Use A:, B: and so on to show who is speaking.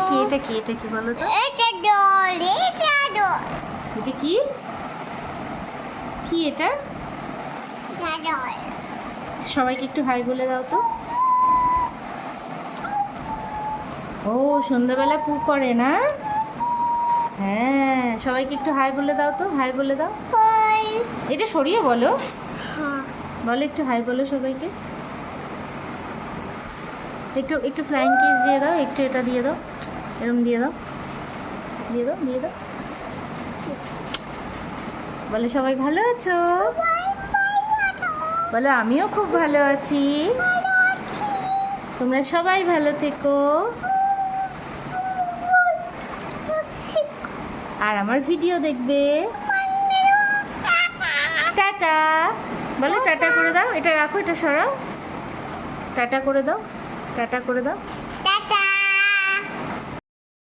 A: কি এটা কি এটা কি বলো তো?
B: এটা ডল, এটা ডল,
A: এটা কি কি এটা?
B: এটা ডল।
A: সবাইকে একটু হাই বলে দাও তো। ও সন্ধ্যাবেলা পু করে না? হ্যাঁ, সবাইকে একটু হাই বলে দাও তো, হাই বলে দাও।
B: হাই।
A: এটা সরিয়ে বলো,
B: হ্যাঁ।
A: বলো একটু হাই বলো সবাইকে। একটু একটু ফ্লাইং কিস দিয়ে দাও, একটু এটা দিয়ে দাও, এরকম দিয়ে দাও, দিয়ে দাও, দিয়ে দাও। বলে সবাই ভালো আছো? বলো আমিও খুব ভালো আছি। তোমরা সবাই ভালো থেকো। আর আমার ভিডিও দেখবে। টাটা বলো, টাটা করে দাও। এটা রাখো, এটা সরাও। টাটা করে দাও, টাটা করে দাও।